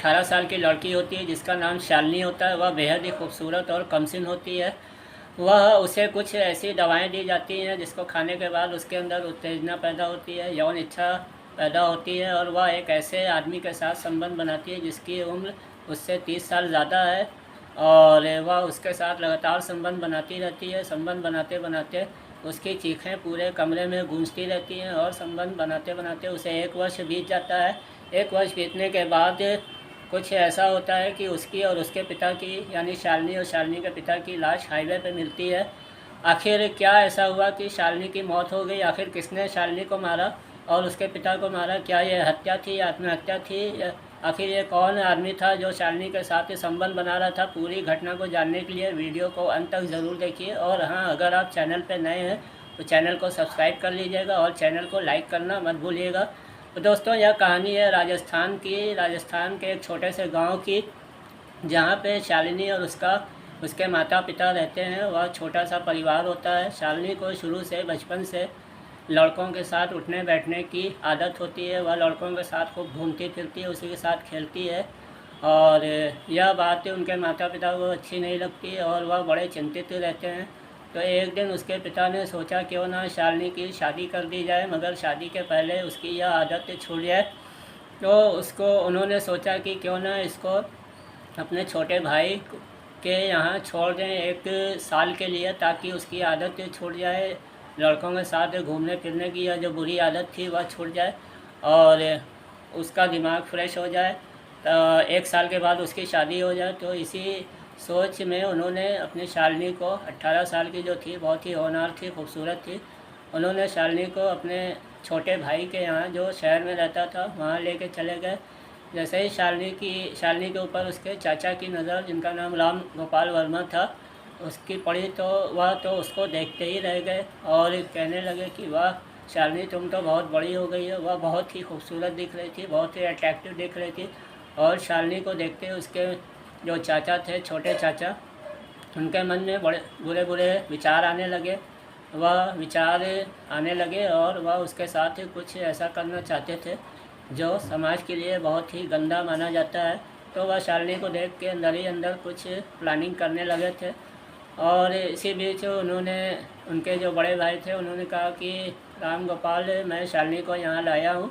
18 साल की लड़की होती है जिसका नाम शालिनी होता है। वह बेहद ही खूबसूरत और कमसिन होती है। वह उसे कुछ ऐसी दवाएं दी जाती हैं जिसको खाने के बाद उसके अंदर उत्तेजना पैदा होती है, यौन इच्छा पैदा होती है और वह एक ऐसे आदमी के साथ संबंध बनाती है जिसकी उम्र उससे 30 साल ज़्यादा है। और वह उसके साथ लगातार संबंध बनाती रहती है। संबंध बनाते बनाते उसकी चीखें पूरे कमरे में गूंजती रहती हैं और संबंध बनाते बनाते उसे 1 वर्ष बीत जाता है। 1 वर्ष बीतने के बाद कुछ ऐसा होता है कि उसकी और उसके पिता की यानी शालिनी और शालिनी के पिता की लाश हाईवे पे मिलती है। आखिर क्या ऐसा हुआ कि शालिनी की मौत हो गई? आखिर किसने शालिनी को मारा और उसके पिता को मारा? क्या ये हत्या थी या आत्महत्या थी? आखिर ये कौन आदमी था जो शालिनी के साथ संबंध बना रहा था? पूरी घटना को जानने के लिए वीडियो को अंत तक ज़रूर देखिए। और हाँ, अगर आप चैनल पर नए हैं तो चैनल को सब्सक्राइब कर लीजिएगा और चैनल को लाइक करना मत भूलिएगा। तो दोस्तों, यह कहानी है राजस्थान की, राजस्थान के एक छोटे से गांव की, जहां पे शालिनी और उसके माता पिता रहते हैं। वह छोटा सा परिवार होता है। शालिनी को शुरू से बचपन से लड़कों के साथ उठने बैठने की आदत होती है। वह लड़कों के साथ खूब घूमती फिरती है, उसी के साथ खेलती है। और यह बात उनके माता पिता को अच्छी नहीं लगती और वह बड़े चिंतित रहते हैं। तो एक दिन उसके पिता ने सोचा क्यों ना शालिनी की शादी कर दी जाए, मगर शादी के पहले उसकी यह आदत छूट जाए। तो उन्होंने सोचा कि क्यों ना इसको अपने छोटे भाई के यहाँ छोड़ दें 1 साल के लिए, ताकि उसकी आदत छूट जाए, लड़कों के साथ घूमने फिरने की यह जो बुरी आदत थी वह छूट जाए और उसका दिमाग फ्रेश हो जाए। तो 1 साल के बाद उसकी शादी हो जाए। तो इसी सोच में उन्होंने अपनी शालिनी को, 18 साल की जो थी, बहुत ही होनहार थी, खूबसूरत थी, उन्होंने शालिनी को अपने छोटे भाई के यहाँ जो शहर में रहता था वहाँ लेके चले गए। जैसे ही शालिनी के ऊपर उसके चाचा की नज़र, जिनका नाम राम गोपाल वर्मा था, उसकी पड़ी तो वह तो उसको देखते ही रह गए और कहने लगे कि वाह शालिनी, तुम तो बहुत बड़ी हो गई है। वह बहुत ही खूबसूरत दिख रही थी, बहुत ही अट्रैक्टिव दिख रही थी। और शालिनी को देखते उसके जो चाचा थे, छोटे चाचा, उनके मन में बड़े बुरे बुरे विचार आने लगे। वह विचार आने लगे और वह उसके साथ कुछ ऐसा करना चाहते थे जो समाज के लिए बहुत ही गंदा माना जाता है। तो वह शालिनी को देख के अंदर ही अंदर कुछ प्लानिंग करने लगे थे। और इसी बीच उनके जो बड़े भाई थे, उन्होंने कहा कि राम गोपाल, मैं शालिनी को यहाँ लाया हूँ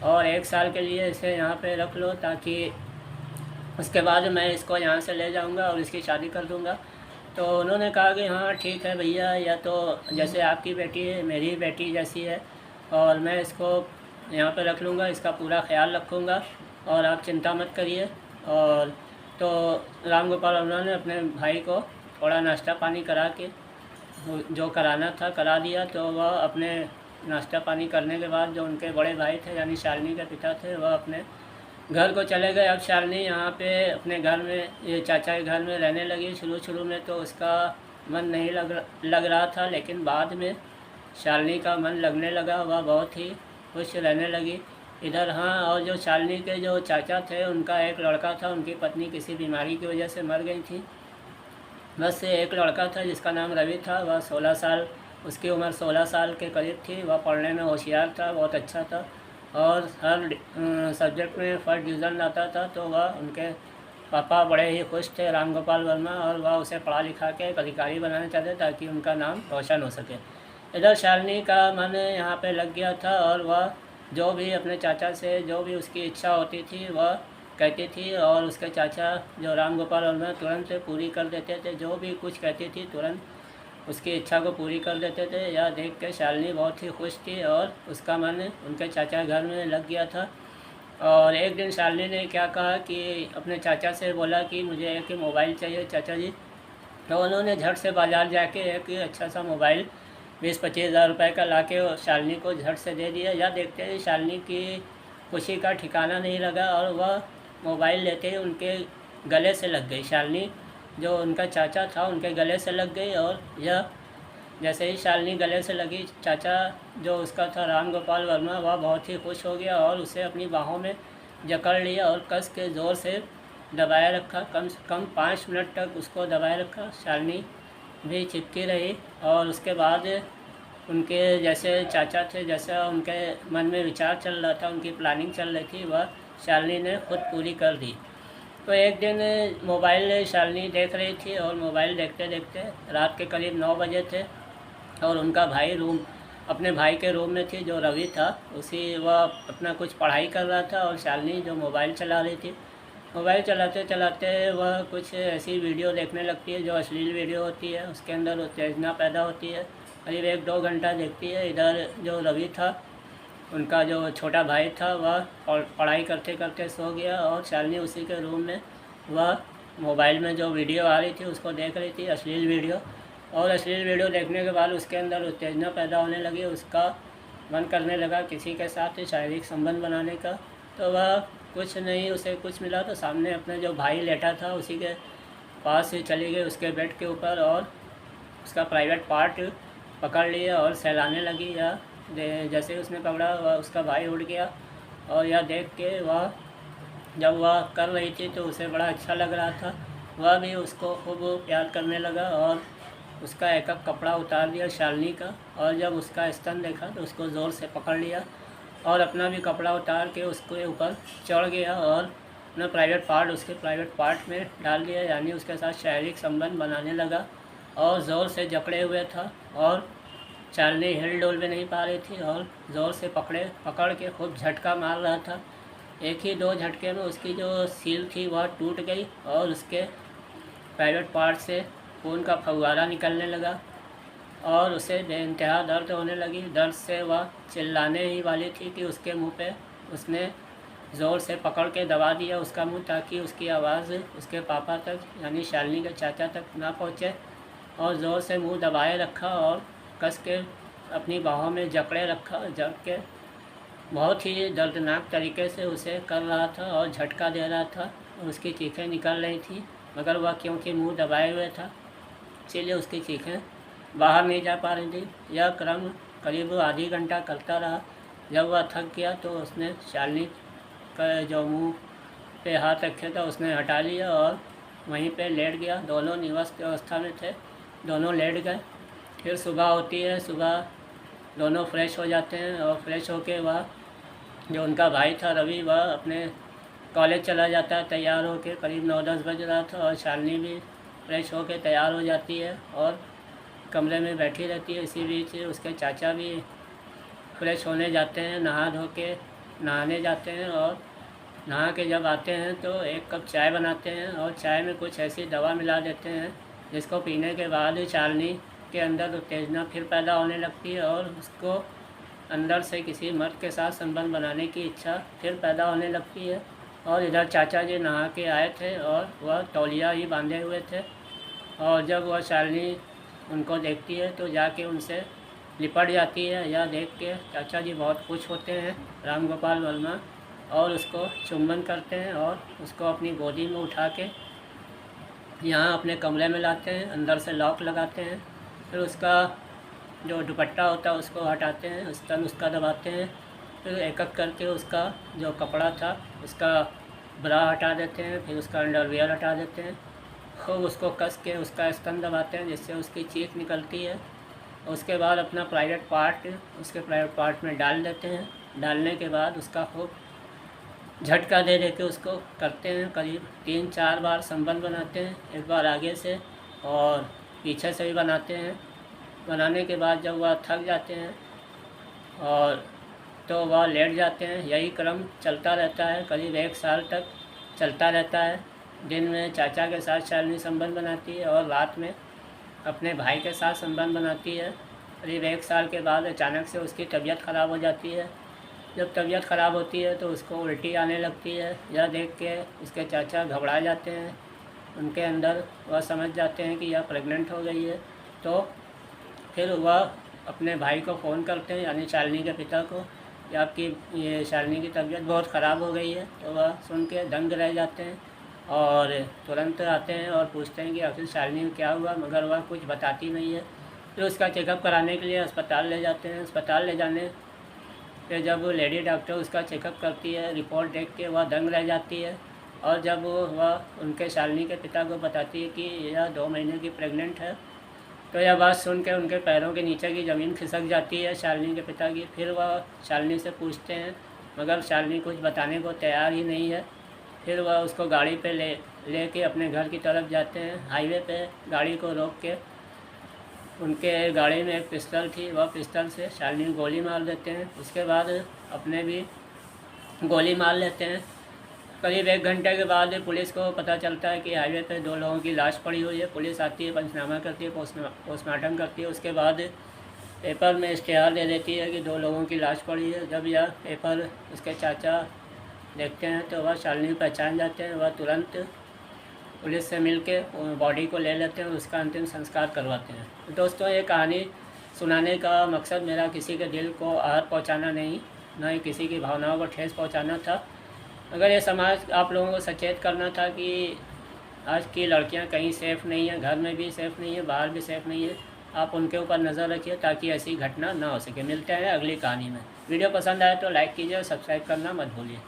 और 1 साल के लिए इसे यहाँ पे रख लो, ताकि उसके बाद मैं इसको यहाँ से ले जाऊँगा और इसकी शादी कर दूँगा। तो उन्होंने कहा कि हाँ ठीक है भैया, या तो जैसे आपकी बेटी है मेरी बेटी जैसी है और मैं इसको यहाँ पे रख लूँगा, इसका पूरा ख्याल रखूँगा और आप चिंता मत करिए। और तो राम गोपाल वर्मा ने अपने भाई को थोड़ा नाश्ता पानी करा के, जो कराना था करा दिया। तो वह अपने नाश्ता पानी करने के बाद जो उनके बड़े भाई थे यानी शालिनी के पिता थे, वह अपने घर को चले गए। अब शालिनी यहाँ पे अपने घर में, ये चाचा के घर में रहने लगी। शुरू में तो उसका मन नहीं लग रहा था, लेकिन बाद में शालिनी का मन लगने लगा। वह बहुत ही खुश रहने लगी इधर। हाँ, और जो शालिनी के जो चाचा थे, उनका एक लड़का था, उनकी पत्नी किसी बीमारी की वजह से मर गई थी। बस एक लड़का था जिसका नाम रवि था। वह 16 साल, उसकी उम्र 16 साल के करीब थी। वह पढ़ने में होशियार था, बहुत अच्छा था और हर सब्जेक्ट में फर्स्ट डिवीज़न लाता था। तो वह, उनके पापा बड़े ही खुश थे, राम गोपाल वर्मा, और वह उसे पढ़ा लिखा के एक अधिकारी बनाना चाहते ताकि उनका नाम रोशन हो सके। इधर शालिनी का मन यहाँ पे लग गया था और वह जो भी अपने चाचा से जो भी उसकी इच्छा होती थी वह कहती थी और उसके चाचा जो राम गोपाल वर्मा तुरंत पूरी कर देते थे। जो भी कुछ कहती थी तुरंत उसकी इच्छा को पूरी कर देते थे। यह देख के शालिनी बहुत ही खुश थी और उसका मन उनके चाचा घर में लग गया था। और एक दिन शालिनी ने क्या कहा कि अपने चाचा से बोला कि मुझे एक मोबाइल चाहिए चाचा जी। तो उन्होंने झट से बाज़ार जाके एक अच्छा सा मोबाइल 20-25 हज़ार रुपये का लाके शालिनी को झट से दे दिया। या देखते ही शालिनी की खुशी का ठिकाना नहीं लगा और वह मोबाइल लेते ही उनके गले से लग गई। शालिनी, जो उनका चाचा था, उनके गले से लग गई। और यह जैसे ही शालिनी गले से लगी, चाचा जो उसका था राम गोपाल वर्मा, वह बहुत ही खुश हो गया और उसे अपनी बाहों में जकड़ लिया और कस के ज़ोर से दबाए रखा। कम से कम 5 मिनट तक उसको दबाए रखा। शालिनी भी चिपकी रही और उसके बाद उनके जैसे चाचा थे, जैसा उनके मन में विचार चल रहा था, उनकी प्लानिंग चल रही थी, वह शालिनी ने खुद पूरी कर दी। तो एक दिन मोबाइल शालिनी देख रही थी और मोबाइल देखते देखते रात के करीब 9 बजे थे और उनका भाई अपने भाई के रूम में थी, जो रवि था। वह अपना कुछ पढ़ाई कर रहा था और शालिनी जो मोबाइल चला रही थी। मोबाइल चलाते चलाते वह कुछ ऐसी वीडियो देखने लगती है जो अश्लील वीडियो होती है, उसके अंदर उत्तेजना पैदा होती है। करीब 1-2 घंटा देखती है। इधर जो रवि था, उनका जो छोटा भाई था, वह पढ़ाई करते करते सो गया और शालिनी उसी के रूम में वह मोबाइल में जो वीडियो आ रही थी उसको देख रही थी, अश्लील वीडियो। और अश्लील वीडियो देखने के बाद उसके अंदर उत्तेजना पैदा होने लगी, उसका मन करने लगा किसी के साथ शारीरिक संबंध बनाने का। तो वह कुछ नहीं, उसे कुछ मिला तो सामने अपना जो भाई लेटा था उसी के पास ही चली गई, उसके बेड के ऊपर, और उसका प्राइवेट पार्ट पकड़ लिया और सहलाने लगी। या जैसे उसने पकड़ा वह उसका भाई उड़ गया। और यह देख के वह जब वह कर रही थी तो उसे बड़ा अच्छा लग रहा था। वह भी उसको खूब प्यार करने लगा और उसका एक कपड़ा उतार दिया शालिनी का। और जब उसका स्तन देखा तो उसको ज़ोर से पकड़ लिया और अपना भी कपड़ा उतार के उसके ऊपर चढ़ गया और अपना प्राइवेट पार्ट उसके प्राइवेट पार्ट में डाल दिया, यानी उसके साथ शारीरिक संबंध बनाने लगा और ज़ोर से जकड़े हुए था। और शालिनी हिल डोल भी नहीं पा रही थी और ज़ोर से पकड़ के खूब झटका मार रहा था। एक ही 2 झटके में उसकी जो सील थी वह टूट गई और उसके प्राइवेट पार्ट से खून का फव्वारा निकलने लगा और उसे बेइंतहा दर्द होने लगी। दर्द से वह चिल्लाने ही वाली थी कि उसके मुंह पे उसने ज़ोर से पकड़ के दबा दिया उसका मुंह, ताकि उसकी आवाज़ उसके पापा तक, यानी शालिनी के चाचा तक ना पहुँचे। और ज़ोर से मुंह दबाए रखा और कस के अपनी बाहों में जकड़े रखा, जक के बहुत ही दर्दनाक तरीके से उसे कर रहा था और झटका दे रहा था। उसकी चीखें निकल रही थी, मगर वह क्योंकि मुंह दबाए हुए था इसीलिए उसकी चीखें बाहर नहीं जा पा रही थी। यह क्रम करीब आधी घंटा करता रहा। जब वह थक गया तो उसने शालिनी का जो मुंह पे हाथ रखे था उसने हटा लिया और वहीं पे लेट गया। दोनों निवस्थ अवस्था में थे, दोनों लेट गए। फिर सुबह होती है, सुबह दोनों फ्रेश हो जाते हैं और फ्रेश होके वह जो उनका भाई था रवि, वह अपने कॉलेज चला जाता है तैयार होके। करीब 9-10 बज रहा था और शालिनी भी फ्रेश होके तैयार हो जाती है और कमरे में बैठी रहती है। इसी बीच उसके चाचा भी फ्रेश होने जाते हैं, नहा धो के नहाने जाते हैं। और नहा के जब आते हैं तो 1 कप चाय बनाते हैं और चाय में कुछ ऐसी दवा मिला देते हैं जिसको पीने के बाद शालिनी के अंदर उत्तेजना फिर पैदा होने लगती है और उसको अंदर से किसी मर्द के साथ संबंध बनाने की इच्छा फिर पैदा होने लगती है। और इधर चाचा जी नहा के आए थे और वह तौलिया ही बांधे हुए थे। और जब वह शालिनी उनको देखती है तो जाके उनसे लिपट जाती है। यह देख के चाचा जी बहुत खुश होते हैं, राम गोपाल वर्मा, और उसको चुम्बन करते हैं और उसको अपनी गोदी में उठा के यहाँ अपने कमरे में लाते हैं, अंदर से लॉक लगाते हैं। फिर उसका जो दुपट्टा होता है उसको हटाते हैं, स्तन उसका दबाते हैं। फिर एक एक करके उसका जो कपड़ा था उसका ब्रा हटा देते हैं, फिर उसका अंडरवियर हटा देते हैं। खूब उसको कस के उसका स्तन दबाते हैं जिससे उसकी चीख निकलती है। उसके बाद अपना प्राइवेट पार्ट उसके प्राइवेट पार्ट में डाल देते हैं। डालने के बाद उसका खूब झटका दे के उसको करते हैं। करीब 3-4 बार संबंध बनाते हैं, एक बार आगे से और पीछे से भी बनाते हैं। बनाने के बाद जब वह थक जाते हैं और तो वह लेट जाते हैं। यही क्रम चलता रहता है, करीब 1 साल तक चलता रहता है। दिन में चाचा के साथ शालिनी संबंध बनाती है और रात में अपने भाई के साथ संबंध बनाती है। करीब 1 साल के बाद अचानक से उसकी तबीयत ख़राब हो जाती है। जब तबीयत ख़राब होती है तो उसको उल्टी आने लगती है। यह देख के उसके चाचा घबरा जाते हैं, उनके अंदर वह समझ जाते हैं कि यह प्रेग्नेंट हो गई है। तो फिर वह अपने भाई को फ़ोन करते हैं, यानी शालिनी के पिता को, कि आपकी ये शालिनी की तबीयत बहुत ख़राब हो गई है। तो वह सुन के दंग रह जाते हैं और तुरंत आते हैं और पूछते हैं कि आखिर शालिनी को क्या हुआ, मगर वह कुछ बताती नहीं है। फिर उसका चेकअप कराने के लिए अस्पताल ले जाते हैं। अस्पताल ले जाने पे जब लेडी डॉक्टर उसका चेकअप करती है, रिपोर्ट देख के वह दंग रह जाती है। और जब वह उनके शालिनी के पिता को बताती है कि यह 2 महीने की प्रेग्नेंट है, तो यह बात सुन के उनके पैरों के नीचे की ज़मीन खिसक जाती है शालिनी के पिता की। फिर वह शालिनी से पूछते हैं, मगर शालिनी कुछ बताने को तैयार ही नहीं है। फिर वह उसको गाड़ी पे लेके अपने घर की तरफ जाते हैं। हाईवे पे गाड़ी को रोक के उनके गाड़ी में एक पिस्टल थी, वह पिस्टल से शालिनी को गोली मार देते हैं। उसके बाद अपने भी गोली मार लेते हैं। करीब 1 घंटे के बाद पुलिस को पता चलता है कि हाईवे पे 2 लोगों की लाश पड़ी हुई है। पुलिस आती है, पंचनामा करती है, पोस्टमार्टम करती है। उसके बाद पेपर में इश्तिहार दे देती है कि 2 लोगों की लाश पड़ी है। जब यह पेपर उसके चाचा देखते हैं तो वह शालिनी पहचान जाते हैं। वह तुरंत पुलिस से मिलके बॉडी को ले लेते हैं और उसका अंतिम संस्कार करवाते हैं। दोस्तों, ये कहानी सुनाने का मकसद मेरा किसी के दिल को आहत पहुंचाना नहीं, न ही किसी की भावनाओं को ठेस पहुंचाना था। अगर ये समाज आप लोगों को सचेत करना था कि आज की लड़कियां कहीं सेफ़ नहीं है, घर में भी सेफ़ नहीं है, बाहर भी सेफ़ नहीं है। आप उनके ऊपर नज़र रखिए ताकि ऐसी घटना ना हो सके। मिलते हैं अगली कहानी में। वीडियो पसंद आए तो लाइक कीजिए और सब्सक्राइब करना मत भूलिए।